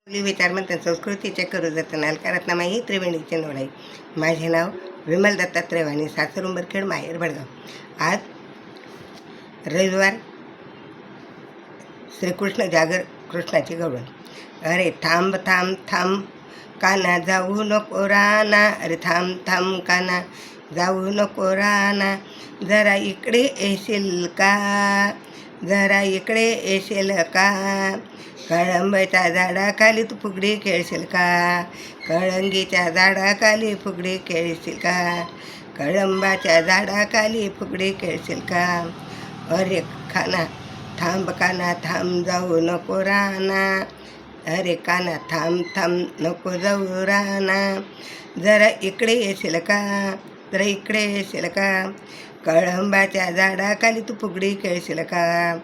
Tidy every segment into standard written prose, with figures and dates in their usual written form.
विचारमंथन संस्कृतीचे करू जतन अलकारत्नामाई त्रिवेणीचे नोढाई. माझे नाव विमल दत्तात्रय वाणी, सासर उंबरखेड, माहेर भडगाव. आज रविवार, श्रीकृष्ण जागर, कृष्णाची गवळण. अरे थांब थांब थांब काना जाऊ नको राना, अरे थांब थांब काना जाऊ नको राना, जरा इकडे येशील का, जरा इकडे येशील का, कळंबच्या झाडाखाली तू फुगडी खेळशील का, कळंगीच्या झाडाखाली फुगडी खेळशील का, कळंबाच्या झाडाखाली फुगडी खेळशील का. अरे काना थांब काना थांब जाऊ नको राना, अरे काना थांब थांब नको जाऊ राना, जरा इकडे येशील का, जरा इकडे येशील का, कळंबाच्या झाडाखाली तू फुगडी खेळशील का,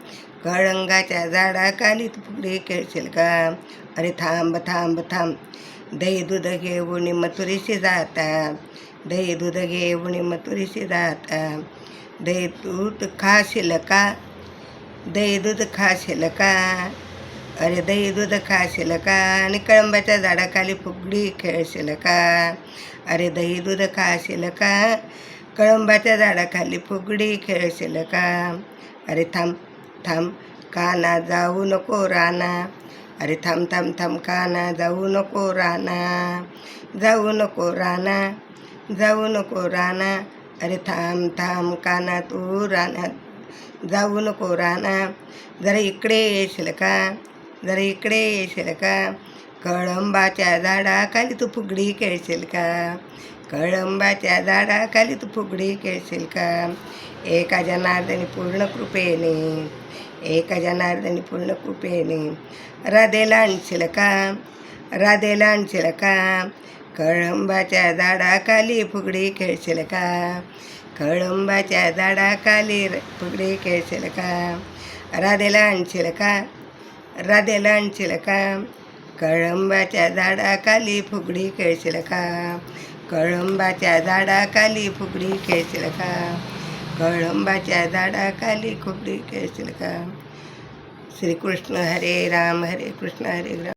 कळंगाच्या झाडाखाली तू फुगडी खेळशील का. अरे थांब थांब थांब दही दूध घेऊन मथुरीशी जाता, दही दूध घेऊन मथुरीशी जाता, दही दूध खाशील का, दही दूध खाशील का, अरे दही दूध खाशील का, आणि कळंबाच्या झाडाखाली फुगडी खेळशील का, अरे दही दूध खाशील का, कळंबाच्या झाडाखाली फुगडी खेळशील का. अरे थांब थांब काना जाऊ नको राना, अरे थांब थांब थांब काना जाऊ नको राना, जाऊ नको राना, जाऊ नको राना, अरे थांब थांब काना तू राना जाऊ नको राना, जरा इकडे येशील का, जरा इकडे येशील का, कळंबाच्या झाडाखाली तू फुगडी खेळशील का, कळंबाच्या झाडाखाली तू फुगडी खेळशील का. एका जनार्दनी पूर्ण कृपेने, एका जनार्दनी पूर्ण कृपेने, राधेला आणशील का, राधेला आणशील का, कळंबाच्या झाडाखाली फुगडी खेळशील का, कळंबाच्या झाडाखाली फुगडी खेळशील का. राधेला आणशील का, राधेला आणशील का, कळंबाच्या झाडाखाली फुगडी खेळशील का, कळंबाच्या झाडाखाली फुगडी खेळशील का, कळंबाच्या झाडाखाली फुगडी खेळशील का. श्रीकृष्ण हरे राम हरे कृष्ण हरे राम.